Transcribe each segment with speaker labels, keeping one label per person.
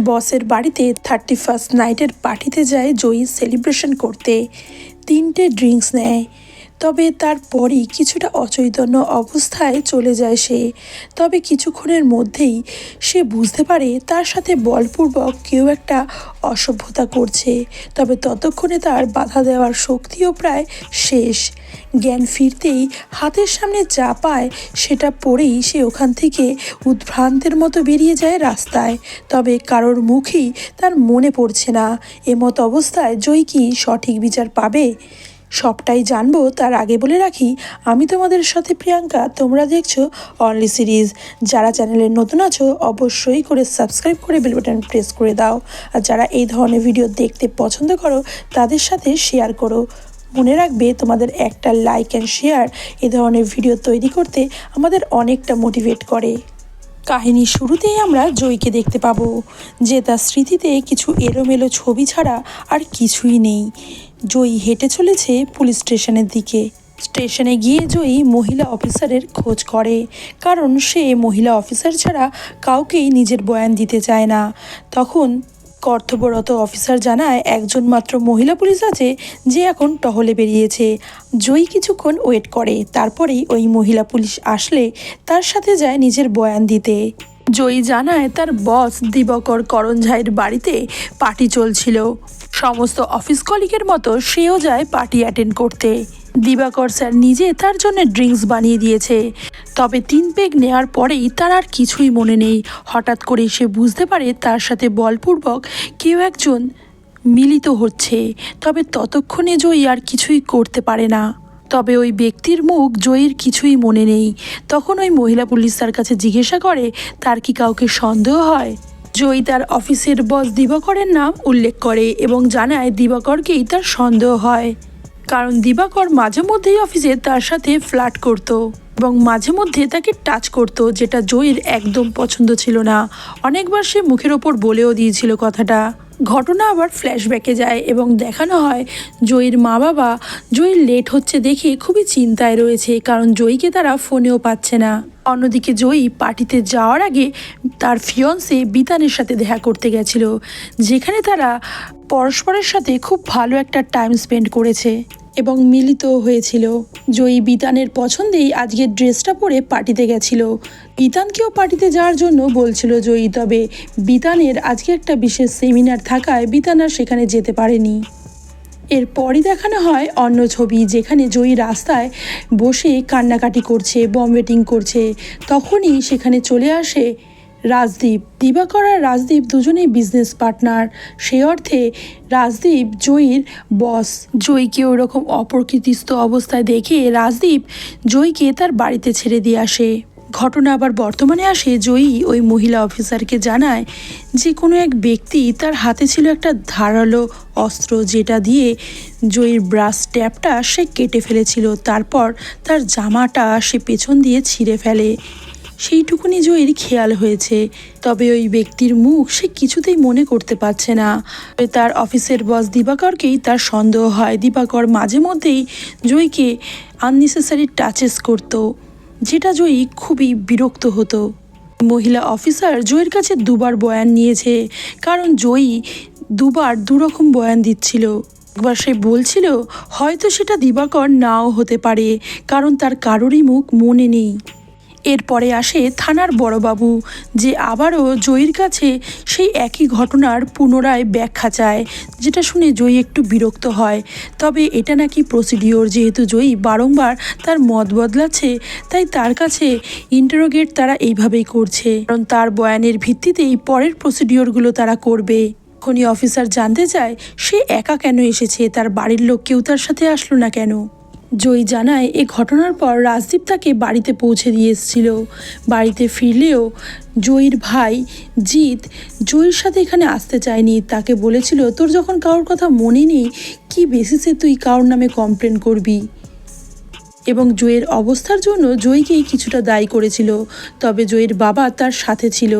Speaker 1: বসের বাড়িতে 31st নাইটের পার্টিতে যায় জয়ী সেলিব্রেশন করতে। 3টে ড্রিঙ্কস নেয়, তবে তারপরই কিছুটা অচৈতন্য অবস্থায় চলে যায় সে। তবে কিছুক্ষণের মধ্যেই সে বুঝতে পারে তার সাথে বলপূর্বক কেউ একটা অসভ্যতা করছে। তবে ততক্ষণে তার বাধা দেওয়ার শক্তিও প্রায় শেষ। জ্ঞান ফিরতেই হাতের সামনে যা পায় সেটা পরেই সে ওখান থেকে উদ্ভ্রান্তের মতো বেরিয়ে যায় রাস্তায়। তবে কারোর মুখেই তার মনে পড়ছে না। এমত অবস্থায় জয়ী কি সঠিক বিচার পাবে? সবটাই জানবো তার আগে বলে রাখি, আমি তোমাদের সাথে প্রিয়াঙ্কা, তোমরা দেখছো অনলি সিরিজ। যারা চ্যানেলে নতুন আছো অবশ্যই করে সাবস্ক্রাইব করে বেল বাটন প্রেস করে দাও, আর যারা এই ধরনের ভিডিও দেখতে পছন্দ করো তাদের সাথে শেয়ার করো। মনে রাখবে, তোমাদের একটা লাইক অ্যান্ড শেয়ার এ ধরনের ভিডিও তৈরি করতে আমাদের অনেকটা মোটিভেট করে। কাহিনীর শুরুতেই আমরা জয়ীকে দেখতে পাবো যে তার স্মৃতিতে কিছু এলোমেলো ছবি ছাড়া আর কিছুই নেই। জয়ী হেঁটে চলেছে পুলিশ স্টেশনের দিকে। স্টেশনে গিয়ে জয়ী মহিলা অফিসারের খোঁজ করে, কারণ সে মহিলা অফিসার ছাড়া কাউকেই নিজের বয়ান দিতে চায় না। তখন কর্তব্যরত অফিসার জানায় একজন মাত্র মহিলা পুলিশ আছে যে এখন টহলে বেরিয়েছে। জয়ী কিছুক্ষণ ওয়েট করে, তারপরেই ওই মহিলা পুলিশ আসলে তার সাথে যায় নিজের বয়ান দিতে। জয়ী জানায় তার বস দিবাকর করঞ্জাইয়ের বাড়িতে পার্টি চলছিল। সমস্ত অফিস কলিগের মতো সেও যায় পার্টি অ্যাটেন্ড করতে। দিবাকর স্যার নিজে তার জন্য ড্রিঙ্কস বানিয়ে দিয়েছে। তবে 3 পেগ নেওয়ার পরেই তার আর কিছুই মনে নেই। হঠাৎ করে সে বুঝতে পারে তার সাথে বলপূর্বক কেউ একজন মিলিত হচ্ছে। তবে ততক্ষণে জয়ী আর কিছুই করতে পারে না। তবে ওই ব্যক্তির মুখ জয়ীর কিছুই মনে নেই। তখন ওই মহিলা পুলিশ তার কাছে জিজ্ঞাসা করে তার কি কাউকে সন্দেহ হয়। জয়ী তার অফিসের বস দিবাকরের নাম উল্লেখ করে এবং জানায় দিবাকরকেই তার সন্দেহ হয়, কারণ দিবাকর মাঝে মধ্যেই অফিসে তার সাথে ফ্লার্ট করত এবং মাঝে মধ্যে তাকে টাচ করত, যেটা জয়ীর একদম পছন্দ ছিল না। অনেকবার সে মুখের ওপর বলেও দিয়েছিল কথাটা। ঘটনা আবার ফ্ল্যাশব্যাকে যায় এবং দেখানো হয় জয়ীর মা বাবা জয়ীর লেট হচ্ছে দেখে খুবই চিন্তায় রয়েছে, কারণ জয়ীকে তারা ফোনেও পাচ্ছে না। অন্যদিকে জয়ী পার্টিতে যাওয়ার আগে তার ফিয়ন্সে বিতানের সাথে দেখা করতে গেছিল, যেখানে তারা পরস্পরের সাথে খুব ভালো একটা টাইম স্পেন্ড করেছে এবং মিলিত হয়েছিল। জয়ী বিতানের পছন্দেই আজকের ড্রেসটা পরে পার্টিতে গেছিল। বিতানকেও পার্টিতে যাওয়ার জন্য বলছিল জয়ী, তবে বিতানের আজকে একটা বিশেষ সেমিনার থাকায় বিতান আর সেখানে যেতে পারেনি। এরপরই দেখানো হয় অন্য ছবি, যেখানে জয়ী রাস্তায় বসে কান্নাকাটি করছে, বম ওয়েটিং করছে। তখনই সেখানে চলে আসে রাজদীপ। দিবাকর আর রাজদীপ দুজনেই বিজনেস পার্টনার। সেই অর্থে রাজদীপ জয়ীর বস। জয়ীকে ওরকম অপ্রকৃতিস্থ অবস্থায় দেখে রাজদীপ জয়ীকে তার বাড়িতে ছেড়ে দিয়ে আসে। ঘটনা আবার বর্তমানে আসে। জয়ী ওই মহিলা অফিসারকে জানায় যে কোনো এক ব্যক্তি তার হাতে ছিল একটা ধারালো অস্ত্র, যেটা দিয়ে জয়ীর ব্রাশ ট্যাপটা সে কেটে ফেলেছিল। তারপর তার জামাটা সে পেছন দিয়ে ছিঁড়ে ফেলে। সেইটুকুনি জয়ীর খেয়াল হয়েছে, তবে ওই ব্যক্তির মুখ সে কিছুতেই মনে করতে পারছে না। তার অফিসের বস দিবাকরকেই তার সন্দেহ হয়। দিবাকর মাঝে মধ্যেই জয়ীকে আননেসেসারি টাচেস করত, যেটা জয়ী খুবই বিরক্ত হতো। মহিলা অফিসার জয়ীর কাছে 2বার বয়ান নিয়েছে, কারণ জয়ী 2বার 2 রকম বয়ান দিচ্ছিল। একবার সে বলছিল হয়তো সেটা দিবাকর নাও হতে পারে, কারণ তার কারোরই মুখ মনে নেই। এরপরে আসে থানার বড়বাবু, যে আবারও জয়ীর কাছে সেই একই ঘটনার পুনরায় ব্যাখ্যা চায়, যেটা শুনে জয়ী একটু বিরক্ত হয়। তবে এটা নাকি প্রসিডিওর, যেহেতু জয়ী বারংবার তার মত বদলাচ্ছে, তাই তার কাছে ইন্টারোগেট তারা এইভাবেই করছে, কারণ তার বয়ানের ভিত্তিতেই পরের প্রসিডিওরগুলো তারা করবে। খনি অফিসার জানতে চায় সে একা কেন এসেছে, তার বাড়ির লোক কেউ তার সাথে আসলো না কেন। জয়ী জানায় এ ঘটনার পর রাজদীপ তাকে বাড়িতে পৌঁছে দিয়ে এসেছিল। বাড়িতে ফিরলেও জয়ীর ভাই জিৎ জয়ীর সাথে এখানে আসতে চায়নি। তাকে বলেছিল তোর যখন কারোর কথা মনে নেই, কি বেসিসে তুই কারোর নামে কমপ্লেন করবি, এবং জয়ীর অবস্থার জন্য জয়ীকেই কিছুটা দায়ী করেছিল। তবে জয়ীর বাবা তার সাথে ছিল।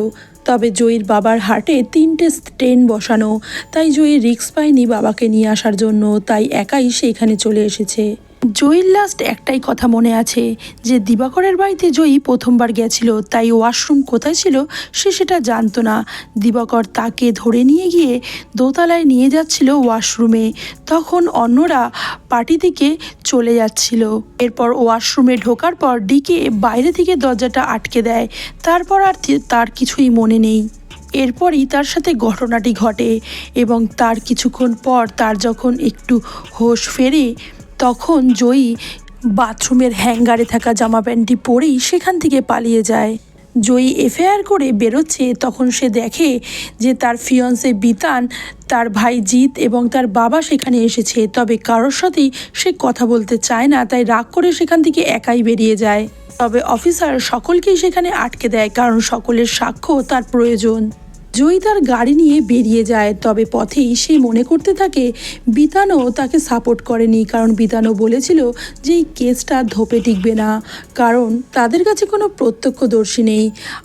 Speaker 1: তবে জয়ীর বাবার হার্টে 3টে স্টেন বসানো, তাই জয়ী রিস্ক পায়নি বাবাকে নিয়ে আসার জন্য, তাই একাই সে এখানে চলে এসেছে। জয়ীর লাস্ট একটাই কথা মনে আছে যে দিবাকরের বাড়িতে জয়ী প্রথমবার গেছিল, তাই ওয়াশরুম কোথায় ছিল সে সেটা জানতো না। দিবাকর তাকে ধরে নিয়ে গিয়ে দোতলায় নিয়ে যাচ্ছিল ওয়াশরুমে, তখন অন্যরা পার্টি থেকে চলে যাচ্ছিল। এরপর ওয়াশরুমে ঢোকার পর ডিকে বাইরে থেকে দরজাটা আটকে দেয়। তারপর আর তার কিছুই মনে নেই। এরপরই তার সাথে ঘটনাটি ঘটে এবং তার কিছুক্ষণ পর তার যখন একটু হোশ ফেরে তখন জয়ী বাথরুমের হ্যাঙ্গারে থাকা জামা প্যান্টটি পরেই সেখান থেকে পালিয়ে যায়। জয়ী এফআইআর করে বেরোচ্ছে, তখন সে দেখে যে তার ফিয়ন্সে বিতান, তার ভাই জিৎ এবং তার বাবা সেখানে এসেছে। তবে কারোর সাথেই সে কথা বলতে চায় না, তাই রাগ করে সেখান থেকে একাই বেরিয়ে যায়। তবে অফিসার সকলকেই সেখানে আটকে দেয়, কারণ সকলের সাক্ষ্য তার প্রয়োজন। জয়ী তার গাড়ি নিয়ে বেরিয়ে যায়, তবে পথেই সে মনে করতে থাকে বিতানও তাকে সাপোর্ট করেনি, কারণ বিতানও বলেছিল যে এই কেসটা ধোপে টিকবে না, কারণ তাদের কাছে কোনো প্রত্যক্ষদর্শী নেই।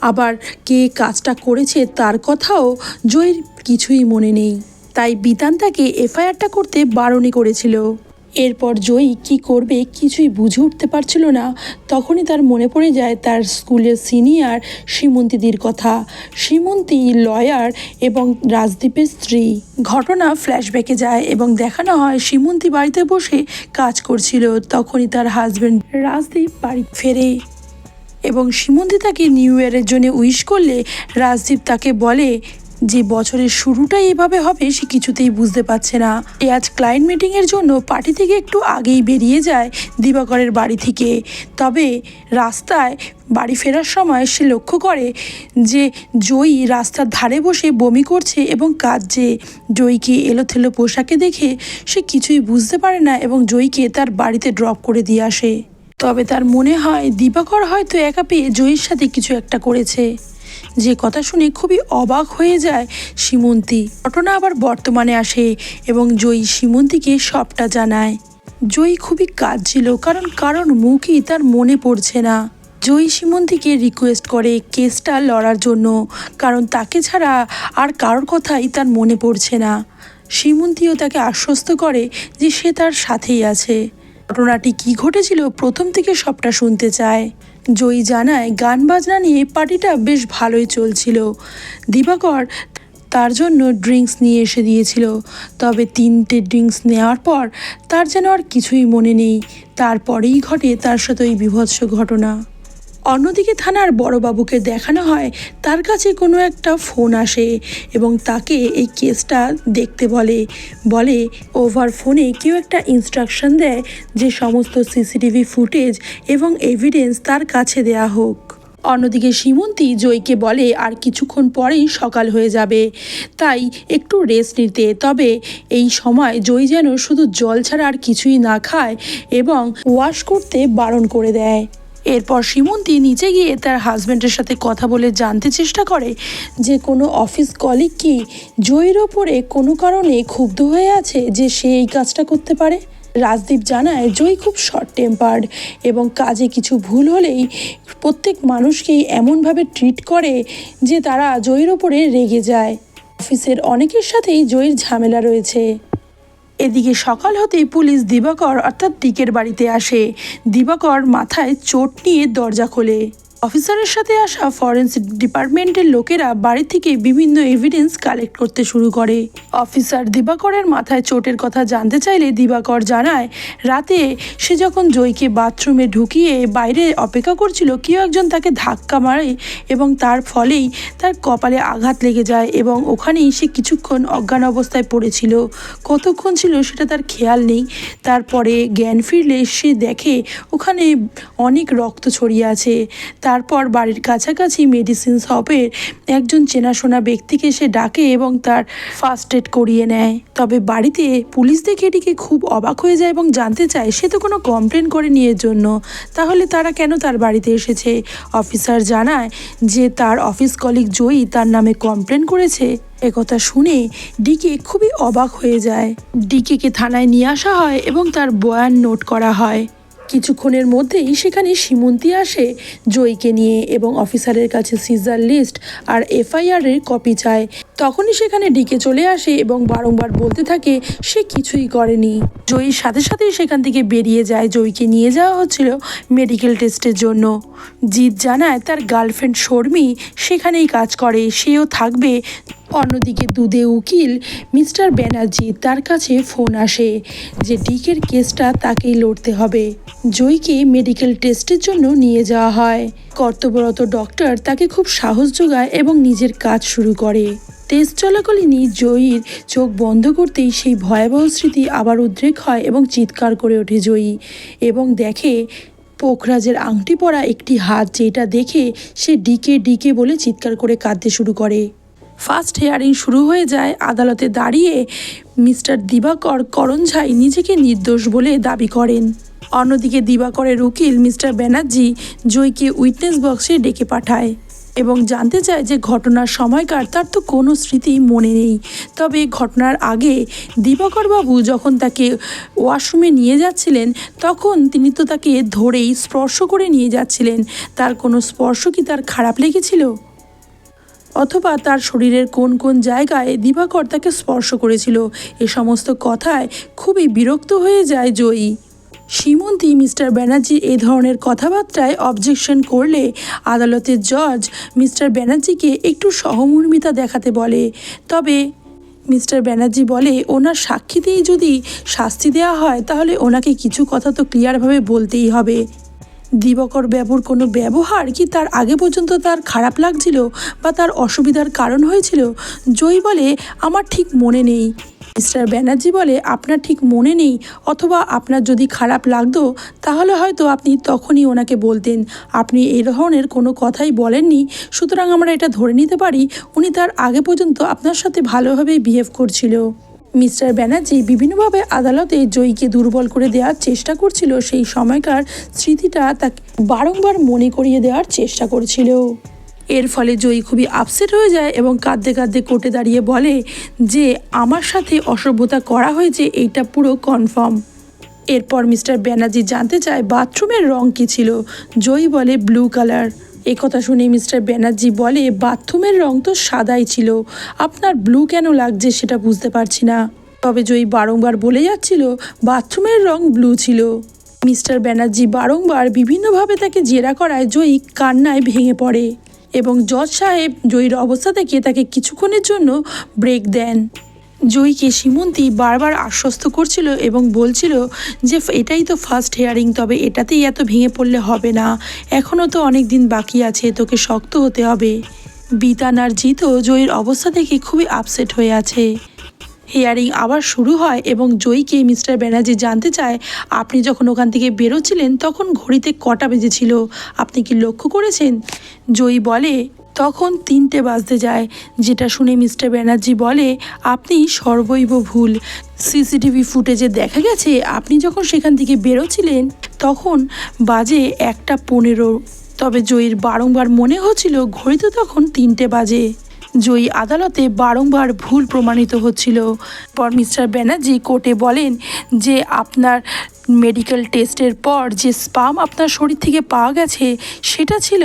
Speaker 1: আবার কে কাজটা করেছে তার কথাও জয়ীর কিছুই মনে নেই, তাই বিতান তাকে এফআইআরটা করতে বারণই করেছিল। এরপর জয়ী কি করবে কিছুই বুঝে উঠতে পারছিল না। তখনই তার মনে পড়ে যায় তার স্কুলের সিনিয়র সীমন্তীদির কথা। সীমন্তী লয়ার এবং রাজদীপের স্ত্রী। ঘটনা ফ্ল্যাশব্যাকে যায় এবং দেখানো হয় সীমন্তী বাড়িতে বসে কাজ করছিল। তখনই তার হাজব্যান্ড রাজদীপ বাড়ি ফেরে এবং সীমন্তী তাকে নিউ ইয়ারের জন্য উইশ করলে রাজদীপ তাকে বলে যে বছরের শুরুটাই এভাবে হবে সে কিছুতেই বুঝতে পারছে না। আজ ক্লায়েন্ট মিটিংয়ের জন্য পার্টি থেকে একটু আগেই বেরিয়ে যায় দিবাকরের বাড়ি থেকে। তবে রাস্তায় বাড়ি ফেরার সময় সে লক্ষ্য করে যে জয়ী রাস্তার ধারে বসে বমি করছে এবং কাঁদছে। জয়ীকে এলোথেলো পোশাকে দেখে সে কিছুই বুঝতে পারে না এবং জয়ীকে তার বাড়িতে ড্রপ করে দিয়ে আসে। তবে তার মনে হয় দিবাকর হয়তো একা পেয়ে জয়ীর সাথে কিছু একটা করেছে, যে কথা শুনে খুবই অবাক হয়ে যায় সীমন্তী। ঘটনা আবার বর্তমানে আসে এবং জয়ী সীমন্তীকে সবটা জানায়। জয়ী খুবই কাঁদছিল, কারণ মুখই তার মনে পড়ছে না। জয়ী সীমন্তীকে রিকোয়েস্ট করে কেসটা লড়ার জন্য, কারণ তাকে ছাড়া আর কারোর কথাই তার মনে পড়ছে না। সীমন্তীও তাকে আশ্বস্ত করে যে সে তার সাথেই আছে। ঘটনাটি কি ঘটেছিল প্রথম থেকে সবটা শুনতে চায়। জয়ী জানায় গান বাজনা নিয়ে পার্টিটা বেশ ভালোই চলছিল। দিবাকর তার জন্য ড্রিঙ্কস নিয়ে এসে দিয়েছিল, তবে 3টে ড্রিঙ্কস নেওয়ার পর তার যেন আর কিছুই মনে নেই। তারপরেই ঘটে তার সাথে ওই বীভৎস ঘটনা। অন্যদিকে থানার বড়বাবুকে দেখানো হয় তার কাছে কোনো একটা ফোন আসে এবং তাকে এই কেসটা দেখতে বলে ওভার ফোনে কেউ একটা ইনস্ট্রাকশন দেয় যে সমস্ত সিসিটিভি ফুটেজ এবং এভিডেন্স তার কাছে দেয়া হোক। অন্যদিকে সীমন্তী জয়ীকে বলে আর কিছুক্ষণ পরেই সকাল হয়ে যাবে, তাই একটু রেস্ট নিতে। তবে এই সময় জয়ী যেন শুধু জল ছাড়া আর কিছুই না খায় এবং ওয়াশ করতে বারণ করে দেয়। এরপর সীমন্তী নিচে গিয়ে তার হাজব্যান্ডের সাথে কথা বলে জানতে চেষ্টা করে যে কোনো অফিস কলিগ কি জয়ীর ওপরে কোনো কারণে ক্ষুব্ধ হয়ে আছে যে সে এই কাজটা করতে পারে। রাজদীপ জানায় জয়ী খুব শর্ট টেম্পার্ড এবং কাজে কিছু ভুল হলেই প্রত্যেক মানুষকেই এমনভাবে ট্রিট করে যে তারা জয়ীর ওপরে রেগে যায়। অফিসের অনেকের সাথেই জয়ীর ঝামেলা রয়েছে। এদিকে সকাল হতেই পুলিশ দিবাকর অর্থাৎ ডিকের বাড়িতে আসে। দিবাকর মাথায় চোট নিয়ে দরজা খোলে। অফিসারের সাথে আসা ফরেন্সিক ডিপার্টমেন্টের লোকেরা বাড়ি থেকে বিভিন্ন এভিডেন্স কালেক্ট করতে শুরু করে। অফিসার দিবাকরের মাথায় চোটের কথা জানতে চাইলে দিবাকর জানায় রাতে সে যখন জয়ীকে বাথরুমে ঢুকিয়ে বাইরে অপেক্ষা করছিল কেউ একজন তাকে ধাক্কা মারে এবং তার ফলেই তার কপালে আঘাত লেগে যায় এবং ওখানেই সে কিছুক্ষণ অজ্ঞান অবস্থায় পড়েছিল। কতক্ষণ ছিল সেটা তার খেয়াল নেই। তারপরে জ্ঞান ফিরলে সে দেখে ওখানে অনেক রক্ত ছড়িয়ে আছে। তারপর বাড়ির কাছাকাছি মেডিসিন শপের একজন চেনাশোনা ব্যক্তিকে সে ডাকে এবং তার ফার্স্ট এড করিয়ে নেয়। তবে বাড়িতে পুলিশ দেখে এটিকে খুব অবাক হয়ে যায় এবং জানতে চায় সে তো কোনো কমপ্লেন করেনি এর জন্য, তাহলে তারা কেন তার বাড়িতে এসেছে। অফিসার জানায় যে তার অফিস কলিগ জয়ী তার নামে কমপ্লেন করেছে। একথা শুনে ডিকে খুবই অবাক হয়ে যায়। ডিকেকে থানায় নিয়ে আসা হয় এবং তার বয়ান নোট করা হয়। কিছুক্ষণের মধ্যেই সেখানে সীমন্তী আসে জয়ীকে নিয়ে এবং অফিসারের কাছে সিজার লিস্ট আর এফআইআরের কপি চায়। তখনই সেখানে ডিকে চলে আসে এবং বারংবার বলতে থাকে সে কিছুই করেনি। জয়ীর সাথে সাথেই সেখান থেকে বেরিয়ে যায়। জয়ীকে নিয়ে যাওয়া হচ্ছিল মেডিকেল টেস্টের জন্য। জিৎ জানায় তার গার্লফ্রেন্ড শর্মী সেখানেই কাজ করে, সেও থাকবে। অন্যদিকে দুধে উকিল মিস্টার ব্যানার্জি, তার কাছে ফোন আসে যে ডিকের কেসটা তাকেই লড়তে হবে। জয়ীকে মেডিকেল টেস্টের জন্য নিয়ে যাওয়া হয়। কর্তব্যরত ডক্টর তাকে খুব সাহস যোগায় এবং নিজের কাজ শুরু করে। টেস্ট চলাকালীনই জয়ীর চোখ বন্ধ করতেই সেই ভয়াবহ স্মৃতি আবার উদ্রেক হয় এবং চিৎকার করে ওঠে জয়ী এবং দেখে পোখরাজের আংটি পরা একটি হাত, যেটা দেখে সে ডিকে ডিকে বলে চিৎকার করে কাঁদতে শুরু করে। ফার্স্ট হিয়ারিং শুরু হয়ে যায়। আদালতে দাঁড়িয়ে মিস্টার দিবাকর করঞ্ঝাই নিজেকে নির্দোষ বলে দাবি করেন। অন্যদিকে দিবাকরের উকিল মিস্টার ব্যানার্জি জয়ীকে উইটনেস বক্সে ডেকে পাঠায় এবং জানতে চায় যে ঘটনার সময়কার তার তো কোনো স্মৃতি মনে নেই। তবে ঘটনার আগে দিবাকরবাবু যখন তাকে ওয়াশরুমে নিয়ে যাচ্ছিলেন তখন তিনি তো তাকে ধরেই স্পর্শ করে নিয়ে যাচ্ছিলেন। তার কোনো স্পর্শ কি তার খারাপ লেগেছিল, অথবা তার শরীরের কোন কোন জায়গায় দিবাকর তাকে স্পর্শ করেছিল? এ সমস্ত কথায় খুবই বিরক্ত হয়ে যায় জয়ী। সীমন্তী মিস্টার ব্যানার্জি এই ধরনের কথাবার্তায় অবজেকশন করলে আদালতের জজ মিস্টার ব্যানার্জিকে একটু সহমর্মিতা দেখাতে বলে। তবে মিস্টার ব্যানার্জি বলে ওনার সাক্ষীতেই যদি শাস্তি দেওয়া হয় তাহলে ওনাকে কিছু কথা তো ক্লিয়ারভাবে বলতেই হবে। দিবাকর বাবুর কোনো ব্যবহার কি তার আগে পর্যন্ত তার খারাপ লাগছিল বা তার অসুবিধার কারণ হয়েছিল? জয়ী বলে আমার ঠিক মনে নেই। মিস্টার ব্যানার্জি বলে আপনার ঠিক মনে নেই, অথবা আপনার যদি খারাপ লাগতো তাহলে হয়তো আপনি তখনই ওনাকে বলতেন। আপনি এই ধরনের কোনো কথাই বলেননি, সুতরাং আমরা এটা ধরে নিতে পারি উনি তার আগে পর্যন্ত আপনার সাথে ভালোভাবেই বিহেভ করছিল। মিস্টার ব্যানার্জি বিভিন্নভাবে আদালতে জয়ীকে দুর্বল করে দেওয়ার চেষ্টা করছিল। সেই সময়কার স্মৃতিটা তাকে বারংবার মনে করিয়ে দেওয়ার চেষ্টা করছিল। এর ফলে জয়ী খুবই আপসেট হয়ে যায় এবং কাঁদতে কাঁদতে কোর্টে দাঁড়িয়ে বলে যে আমার সাথে অসভ্যতা করা হয়েছে, এইটা পুরো কনফার্ম। এরপর মিস্টার ব্যানার্জি জানতে চায় বাথরুমের রং কী ছিল। জয়ী বলে ব্লু কালার। কথা শুনে মিস্টার ব্যানার্জি বলে বাথরুমের রং তো সাদাই ছিল, আপনার ব্লু কেন লাগছে সেটা বুঝতে পারছি না। তবে জয়ী বারংবার বলে যাচ্ছিল বাথরুমের রং ব্লু ছিল। মিস্টার ব্যানার্জি বারংবার বিভিন্নভাবে তাকে জেরা করায় জয়ী কান্নায় ভেঙে পড়ে এবং জজ সাহেব জয়ীর অবস্থা থেকে তাকে কিছুক্ষণের জন্য ব্রেক দেন। জয়ীকে সীমন্তী বারবার আশ্বস্ত করছিল এবং বলছিল যে এটাই তো ফার্স্ট হিয়ারিং, তবে এটাতেই এত ভেঙে পড়লে হবে না, এখনও তো অনেক দিন বাকি আছে, তোকে শক্ত হতে হবে। বিতান আর জিতও জয়ীর অবস্থা দেখে খুবই আপসেট হয়ে আছে। হিয়ারিং আবার শুরু হয় এবং জয়ীকে মিস্টার ব্যানার্জি জানতে চায় আপনি যখন ওখান থেকে বেরোচ্ছিলেন তখন ঘড়িতে কটা বেজেছিল, আপনি কি লক্ষ্য করেছেন? জয়ী বলে তখন 3টে বাজতে যায়, যেটা শুনে মিস্টার ব্যানার্জি বলে আপনি সর্বৈব ভুল। সিসিটিভি ফুটেজে দেখা গেছে আপনি যখন সেখান থেকে বেরোচ্ছিলেন তখন বাজে 1:15। তবে জয়ীর বারংবার মনে হচ্ছিল ঘড়িতে তখন 3টে বাজে। জয়ী আদালতে বারংবার ভুল প্রমাণিত হচ্ছিল। পর মিস্টার ব্যানার্জি কোর্টে বলেন যে আপনার মেডিকেল টেস্টের পর যে স্পাম আপনার শরীর থেকে পাওয়া গেছে সেটা ছিল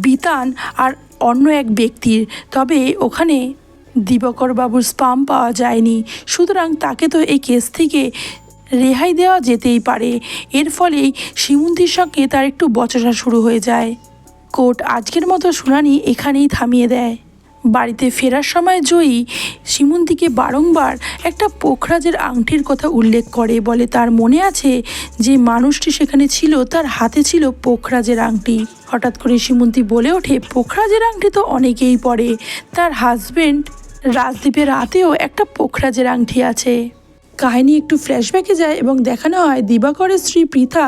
Speaker 1: বিতান আর অন্য এক ব্যক্তির, তবে ওখানে দিবাকর বাবুর স্পাম পাওয়া যায়নি, সুতরাং তাকে তো এই কেস থেকে রেহাই দেওয়া যেতেই পারে। এর ফলেই সীমন্তীর সঙ্গে তার একটু বচসা শুরু হয়ে যায়। কোর্ট আজকের মতো শুনানি এখানেই থামিয়ে দেয়। বাড়িতে ফেরার সময় জয়ী সীমন্তীকে বারংবার একটা পোখরাজের আংটির কথা উল্লেখ করে, বলে তার মনে আছে যে মানুষটি সেখানে ছিল তার হাতে ছিল পোখরাজের আংটি। হঠাৎ করে সীমন্তী বলে ওঠে পোখরাজের আংটি তো অনেকেই পরে, তার হাজবেন্ড রাজদীপের হাতেও একটা পোখরাজের আংটি আছে। কাহিনী একটু ফ্ল্যাশব্যাকে যায় এবং দেখানো হয় দিবাকরের স্ত্রী পৃথা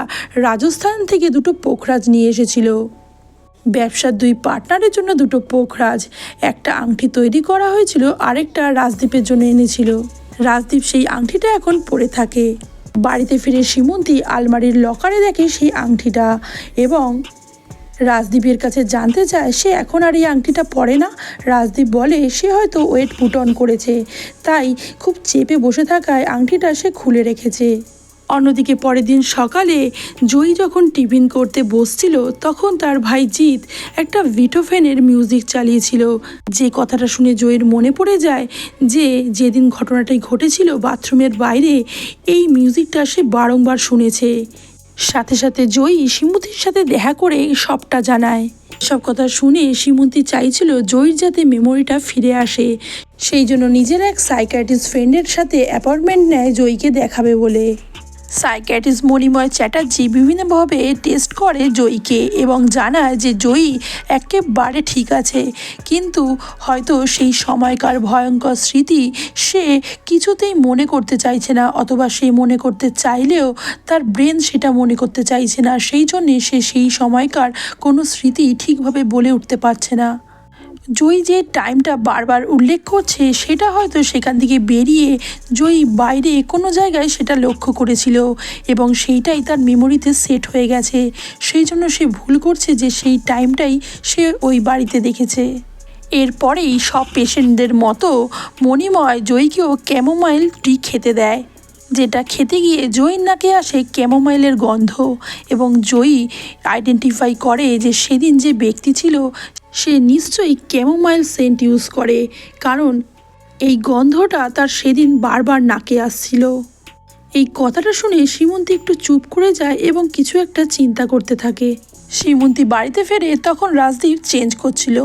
Speaker 1: রাজস্থান থেকে 2টো পোখরাজ নিয়ে এসেছিল। ব্যবসার 2 পার্টনারের জন্য 2টো পোখরাজ, একটা আংটি তৈরি করা হয়েছিল, আরেকটা রাজদীপের জন্য এনেছিল। রাজদীপ সেই আংটিটা এখন পরে থাকে। বাড়িতে ফিরে সীমন্তী আলমারির লকারে দেখে সেই আংটিটা এবং রাজদীপের কাছে জানতে চায় সে এখন আর এই আংটিটা পরে না। রাজদীপ বলে সে হয়তো ওয়েট পুট অন করেছে, তাই খুব চেপে বসে থাকায় আংটিটা সে খুলে রেখেছে। অন্যদিকে পরের দিন সকালে জয়ী যখন টিফিন করতে বসছিল তখন তার ভাই জিৎ একটা বিটোফেনের মিউজিক চালিয়েছিল। যে কথাটা শুনে জয়ীর মনে পড়ে যায় যে যেদিন ঘটনাটাই ঘটেছিল বাথরুমের বাইরে এই মিউজিকটা সে বারংবার শুনেছে। সাথে সাথে জয়ী শ্রীমতীর সাথে দেখা করে সবটা জানায়। সব কথা শুনে শ্রীমন্তী চাইছিল জয়ীর যাতে মেমোরিটা ফিরে আসে, সেই জন্য নিজের এক সাইকিয়াট্রিস্ট ফ্রেন্ডের সাথে অ্যাপয়েন্টমেন্ট নেয় জয়ীকে দেখাবে বলে। সাইকিয়াট্রিস্ট মণিময় চ্যাটার্জি বিভিন্নভাবে টেস্ট করে জয়ীকে এবং জানায় যে জয়ী একেবারে ঠিক আছে, কিন্তু হয়তো সেই সময়কার ভয়ঙ্কর স্মৃতি সে কিছুতেই মনে করতে চাইছে না, অথবা সে মনে করতে চাইলেও তার ব্রেন সেটা মনে করতে চাইছে না, সেই জন্যে সে সেই সময়কার কোনো স্মৃতি ঠিকভাবে বলে উঠতে পারছে না। জয়ী যে টাইমটা বারবার উল্লেখ করছে সেটা হয়তো সেখান থেকে বেরিয়ে জয়ী বাইরে কোনো জায়গায় সেটা লক্ষ্য করেছিল এবং সেইটাই তার মেমোরিতে সেট হয়ে গেছে, সেই জন্য সে ভুল করছে যে সেই টাইমটাই সে ওই বাড়িতে দেখেছে। এরপরেই সব পেশেন্টদের মতো মণিময় জয়ীকেও ক্যামোমাইল টি খেতে দেয়, যেটা খেতে গিয়ে জয়ীর নাকে আসে ক্যামোমাইলের গন্ধ এবং জয়ী আইডেন্টিফাই করে যে সেদিন যে ব্যক্তি ছিল সে নিশ্চয়ই ক্যামোমাইল সেন্ট ইউজ করে, কারণ এই গন্ধটা তার সেদিন বারবার নাকে আসছিল। এই কথাটা শুনে শ্রীমন্তী একটু চুপ করে যায় এবং কিছু একটা চিন্তা করতে থাকে। শ্রীমন্তী বাড়িতে ফেরে তখন রাজদীপ চেঞ্জ করছিল।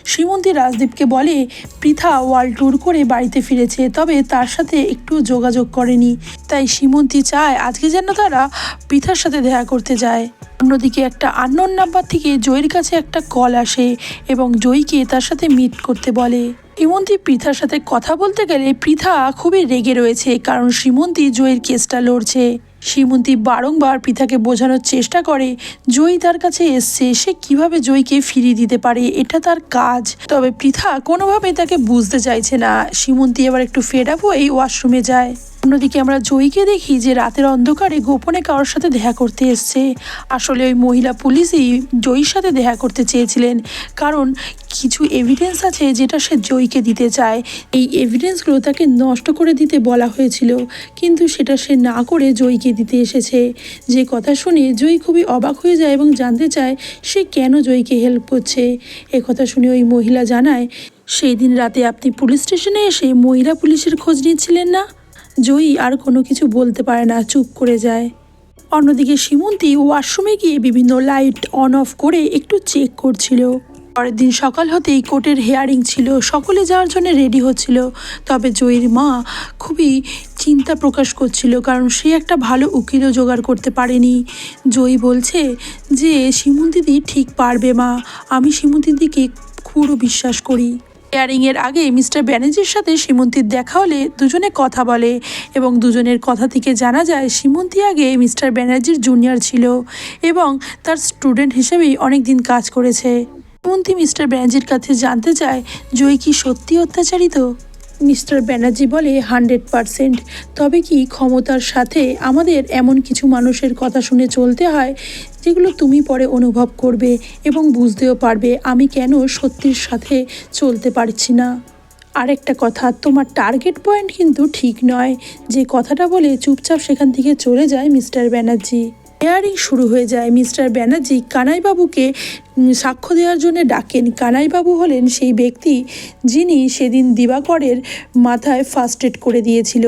Speaker 1: শ্রীমন্তী রাজদীপকে বলে পৃথা ওয়ার্ল্ড ট্যুর করে বাড়িতে ফিরেছে, তবে তার সাথে একটু যোগাযোগ করেনি, তাই শ্রীমন্তী চায় আজকে যেন তারা পৃথার সাথে দেখা করতে যায়। অন্যদিকে একটা আননোন নাম্বার থেকে জয়ীর কাছে একটা কল আসে এবং জয়ীকে তার সাথে মিট করতে বলে। শ্রীমন্তী পৃথার সাথে কথা বলতে গেলে পৃথা খুবই রেগে রয়েছে, কারণ শ্রীমন্তী জয়ীর কেসটা লড়ছে। শ্রীমন্তী বারংবার পৃথাকে বোঝানোর চেষ্টা করে জয়ী তার কাছে এসছে, সে কিভাবে জয়ীকে ফিরিয়ে দিতে পারে, এটা তার কাজ, তবে পৃথা কোনোভাবেই তাকে বুঝতে চাইছে না। শ্রীমন্তী এবার একটু ফেড আপ হয়ে ওয়াশরুমে যায়। অন্যদিকে আমরা জয়ীকে দেখি যে রাতের অন্ধকারে গোপনে কারোর সাথে দেখা করতে এসছে। আসলে ওই মহিলা পুলিশই জয়ীর সাথে দেখা করতে চেয়েছিলেন, কারণ কিছু এভিডেন্স আছে যেটা সে জয়ীকে দিতে চায়। এই এভিডেন্সগুলো তাকে নষ্ট করে দিতে বলা হয়েছিল, কিন্তু সেটা সে না করে জয়ীকে দিতে এসেছে। যে কথা শুনে জয়ী খুবই অবাক হয়ে যায় এবং জানতে চায় সে কেন জয়ীকে হেল্প করছে। এ কথা শুনে ওই মহিলা জানায়, সেই দিন রাতে আপনি পুলিশ স্টেশনে এসে মহিলা পুলিশের খোঁজ নিচ্ছিলেন না। জয়ী আর কোনো কিছু বলতে পারে না, চুপ করে যায়। অন্যদিকে শ্রীমন্তী ওয়াশরুমে গিয়ে বিভিন্ন লাইট অন অফ করে একটু চেক করছিল। পরের দিন সকাল হতেই কোর্টের হিয়ারিং ছিল, সকলে যাওয়ার জন্য রেডি হচ্ছিল, তবে জয়ীর মা খুবই চিন্তা প্রকাশ করছিল, কারণ সে একটা ভালো উকিলও জোগাড় করতে পারেনি। জয়ী বলছে যে শ্রীমন্তীদি ঠিক পারবে মা, আমি শ্রীমন্তীদিকে পুরো বিশ্বাস করি। হিয়ারিংয়ের আগে মিস্টার ব্যানার্জির সাথে শ্রীমন্তীর দেখা হলে দুজনে কথা বলে এবং দুজনের কথা থেকে জানা যায় শ্রীমন্তী আগে মিস্টার ব্যানার্জির জুনিয়র ছিল এবং তার স্টুডেন্ট হিসেবেই অনেক দিন কাজ করেছে। শ্রীমন্তী মিস্টার ব্যানার্জির কাছে জানতে চায় জয়ী কি সত্যি অত্যাচারিত। মিস্টার ব্যানার্জি বলে 100%, তবে কি ক্ষমতার সাথে আমাদের এমন কিছু মানুষের কথা শুনে চলতে হয় যেগুলো তুমি পরে অনুভব করবে এবং বুঝতেও পারবে আমি কেন সত্যির সাথে চলতে পারছি না। আরেকটা কথা, তোমার টার্গেট পয়েন্ট কিন্তু ঠিক নয়। যে কথাটা বলে চুপচাপ সেখান থেকে চলে যায় মিস্টার ব্যানার্জি। হিয়ারিং শুরু হয়ে যায়। মিস্টার ব্যানার্জি কানাইবাবুকে সাক্ষ্য দেওয়ার জন্য ডাকেন। কানাইবাবু হলেন সেই ব্যক্তি যিনি সেদিন দিবাকরের মাথায় ফার্স্ট এড করে দিয়েছিল।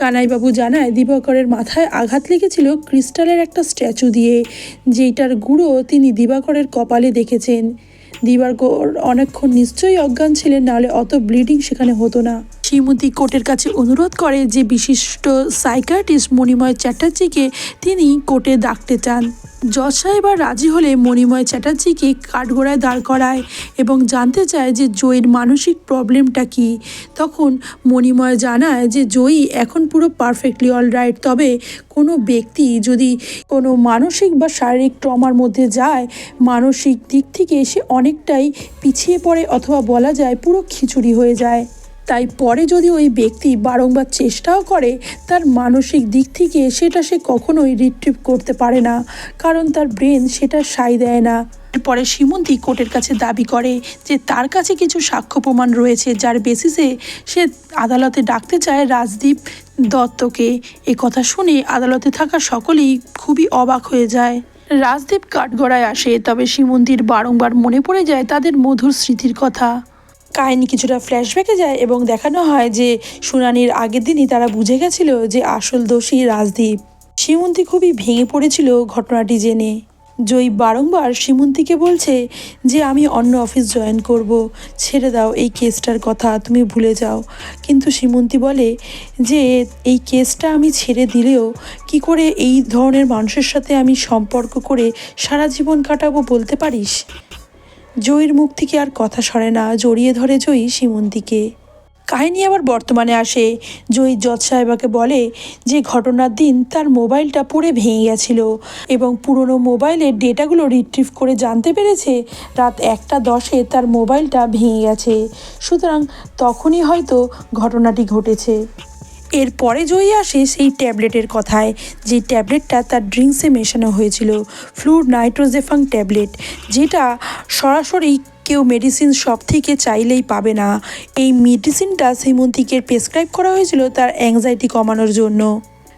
Speaker 1: কানাইবাবু জানায় দিবাকরের মাথায় আঘাত লেগেছিল ক্রিস্টালের একটা স্ট্যাচু দিয়ে, যেটার গুঁড়ো তিনি দিবাকরের কপালে দেখেছেন। দিবাকর অনেকক্ষণ নিশ্চয়ই অজ্ঞান ছিলেন, নাহলে অত ব্লিডিং সেখানে হতো না। শ্রীমতী কোর্টের কাছে অনুরোধ করে যে বিশিষ্ট সাইকিয়াট্রিস্ট মণিময় চ্যাটার্জিকে তিনি কোর্টে ডাকতে চান। জজ সাহেব আর রাজি হলে মণিময় চ্যাটার্জিকে কাঠগড়ায় দাঁড় করায় এবং জানতে চায় যে জয়ীর মানসিক প্রবলেমটা কী। তখন মণিময় জানায় যে জয়ী এখন পুরো পারফেক্টলি অলরাইট, তবে কোনো ব্যক্তি যদি কোনো মানসিক বা শারীরিক ট্রমার মধ্যে যায়, মানসিক দিক থেকে সে অনেকটাই পিছিয়ে পড়ে অথবা বলা যায় পুরো খিচুড়ি হয়ে যায়। তাই পরে যদি ওই ব্যক্তি বারংবার চেষ্টাও করে, তার মানসিক দিক থেকে সেটা সে কখনোই রিট্রিভ করতে পারে না, কারণ তার ব্রেন সেটা সায় দেয় না। এরপরে সীমন্তী কোর্টের কাছে দাবি করে যে তার কাছে কিছু সাক্ষ্য প্রমাণ রয়েছে, যার বেসিসে সে আদালতে ডাকতে চায় রাজদীপ দত্তকে। এ কথা শুনে আদালতে থাকা সকলেই খুবই অবাক হয়ে যায়। রাজদীপ কাঠগড়ায় আসে, তবে সীমন্তীর বারংবার মনে পড়ে যায় তাদের মধুর স্মৃতির কথা। কাহিনী কিছুটা ফ্ল্যাশব্যাকে যায় এবং দেখানো হয় যে শুনানির আগের দিনই তারা বুঝে গেছিল যে আসল দোষী রাজদীপ। সীমন্তী খুবই ভেঙে পড়েছিল ঘটনাটি জেনে। জয়ী বারংবার সীমন্তীকে বলছে যে আমি অন্য অফিস জয়েন করব, ছেড়ে দাও এই কেসটার কথা, তুমি ভুলে যাও। কিন্তু সীমন্তী বলে যে এই কেসটা আমি ছেড়ে দিলেও কি করে এই ধরনের মানুষের সাথে আমি সম্পর্ক করে সারা জীবন কাটাবো বলতে পারিস। জয়ীর মুখ থেকে আর কথা সরে না, জড়িয়ে ধরে জয়ী সীমন্তীকে। কাহিনী আবার বর্তমানে আসে। জয়ী জজ সাহেবাকে বলে যে ঘটনার দিন তার মোবাইলটা পড়ে ভেঙে গেছিল এবং পুরনো মোবাইলের ডেটাগুলো রিট্রিভ করে জানতে পেরেছে রাত 1:10 তার মোবাইলটা ভেঙে গেছে, সুতরাং তখনই হয়তো ঘটনাটি ঘটেছে। এরপরে জয়ী আসে সেই ট্যাবলেটের কথায়, যে ট্যাবলেটটা তার ড্রিঙ্কসে মেশানো হয়েছিল, ফ্লুর নাইট্রোজেফাং ট্যাবলেট, যেটা সরাসরি কেউ মেডিসিন শপ থেকে চাইলেই পাবে না। এই মেডিসিনটা সীমন্তীকে প্রেসক্রাইব করা হয়েছিল তার অ্যাংজাইটি কমানোর জন্য,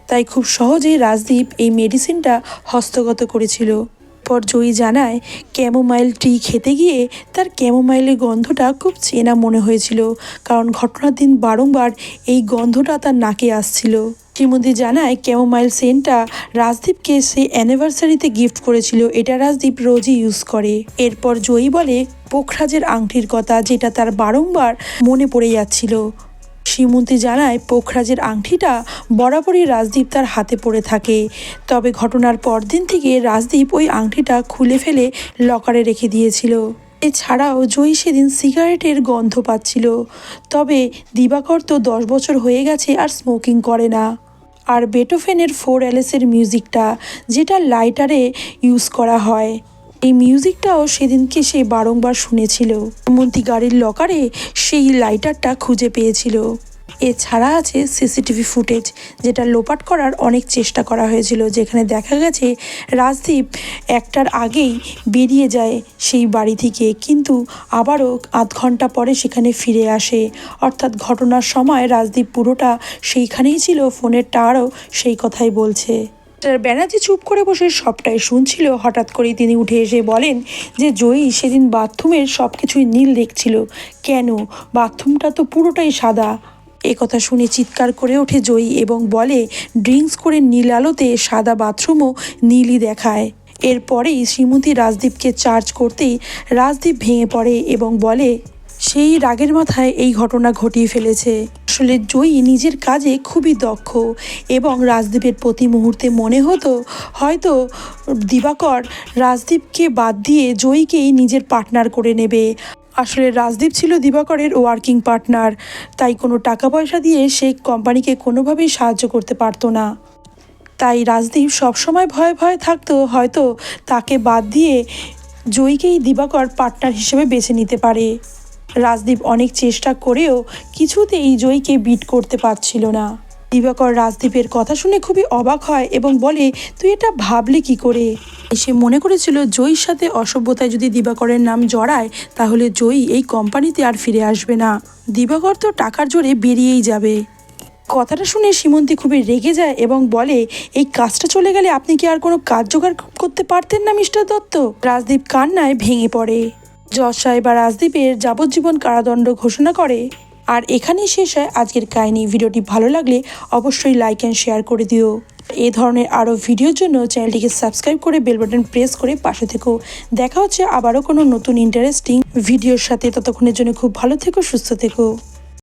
Speaker 1: তাই খুব সহজেই রাজদীপ এই মেডিসিনটা হস্তগত করেছিল। পর জয়ী জানায় ক্যামোমাইল টি খেতে গিয়ে তার ক্যামোমাইলের গন্ধটা খুব চেনা মনে হয়েছিল, কারণ ঘটনার দিন বারংবার এই গন্ধটা তার নাকে আসছিল। শ্রীমতী জানায় ক্যামোমাইল সেন্টটা রাজদীপকে সে অ্যানিভার্সারিতে গিফট করেছিল, এটা রাজদীপ রোজই ইউজ করে। এরপর জয়ী বলে পোখরাজের আংটির কথা, যেটা তার বারংবার মনে পড়ে যাচ্ছিল। সীমন্তী জানায় পোখরাজের আংটিটা বরাবরই রাজদীপ তার হাতে পড়ে থাকে, তবে ঘটনার পরদিন থেকে রাজদীপ ওই আংটিটা খুলে ফেলে লকারে রেখে দিয়েছিল। এছাড়াও জয়ী সেদিন সিগারেটের গন্ধ পাচ্ছিল, তবে দিবাকর তো 10 বছর হয়ে গেছে আর স্মোকিং করে না। আর বেটোফেনের 4 অ্যালিসের মিউজিকটা, যেটা লাইটারে ইউজ করা হয়, এই মিউজিকটাও সেদিনকে সে বারংবার শুনেছিল। সীমন্তী গাড়ির লকারে সেই লাইটারটা খুঁজে পেয়েছিল। এছাড়া আছে সিসিটিভি ফুটেজ, যেটা লোপাট করার অনেক চেষ্টা করা হয়েছিল, যেখানে দেখা গেছে রাজদীপ 1টার আগেই বেরিয়ে যায় সেই বাড়ি থেকে, কিন্তু আবারও আধ ঘন্টা পরে সেখানে ফিরে আসে। অর্থাৎ ঘটনার সময় রাজদীপ পুরোটা সেইখানেই ছিল, ফোনের টাওয়ারও সেই কথাই বলছে। ব্যানার্জি চুপ করে বসে সবটাই শুনছিল। হঠাৎ করেই তিনি উঠে এসে বলেন যে জয়ী সেদিন বাথরুমের সব কিছুই নীল দেখছিল, কেন, বাথরুমটা তো পুরোটাই সাদা। এ কথা শুনে চিৎকার করে ওঠে জয়ী এবং বলে ড্রিঙ্কস করে নীল আলোতে সাদা বাথরুমও নীলই দেখায়। এরপরেই শ্রীমতী রাজদীপকে চার্জ করতেই রাজদীপ ভেঙে পড়ে এবং বলে সেই রাগের মাথায় এই ঘটনা ঘটিয়ে ফেলেছে। আসলে জয়ী নিজের কাজে খুবই দক্ষ এবং রাজদীপের প্রতি মুহূর্তে মনে হতো হয়তো দিবাকর রাজদীপকে বাদ দিয়ে জয়ীকেই নিজের পার্টনার করে নেবে। আসলে রাজদীপ ছিল দিবাকরের ওয়ার্কিং পার্টনার, তাই কোনো টাকা পয়সা দিয়ে সে কোম্পানিকে কোনোভাবেই সাহায্য করতে পারতো না। তাই রাজদীপ সবসময় ভয়ে ভয়ে থাকতো হয়তো তাকে বাদ দিয়ে জয়ীকেই দিবাকর পার্টনার হিসেবে বেছে নিতে পারে। রাজদীপ অনেক চেষ্টা করেও কিছুতেই জয়ীকে বিট করতে পারছিল না। দিবাকর রাজদীপের কথা শুনে খুবই অবাক হয় এবং বলে তুই এটা ভাবলে কি করে। সে মনে করেছিল জয়ীর সাথে অসভ্যতায় যদি দিবাকরের নাম জড়ায় তাহলে জয়ী এই কোম্পানিতে আর ফিরে আসবে না, দিবাকর তো টাকার জোরে বেরিয়েই যাবে। কথাটা শুনে সীমন্তী খুবই রেগে যায় এবং বলে এই কাজটা চলে গেলে আপনি কি আর কোনো কাজ জোগাড় করতে পারতেন না মিস্টার দত্ত। রাজদীপ কান্নায় ভেঙে পড়ে। জজ সাহেব রাজদীপের যাবজ্জীবন কারাদণ্ড ঘোষণা করে। আর এখানেই শেষ হয় আজকের কাহিনী। ভিডিওটি ভালো লাগলে অবশ্যই লাইক অ্যান্ড শেয়ার করে দিও। এই ধরনের আরও ভিডিওর জন্য চ্যানেলটিকে সাবস্ক্রাইব করে বেল বাটন প্রেস করে পাশে থেকো। দেখা হচ্ছে আবারও কোনো নতুন ইন্টারেস্টিং ভিডিওর সাথে। ততক্ষণের জন্য খুব ভালো থেকো, সুস্থ থেকো।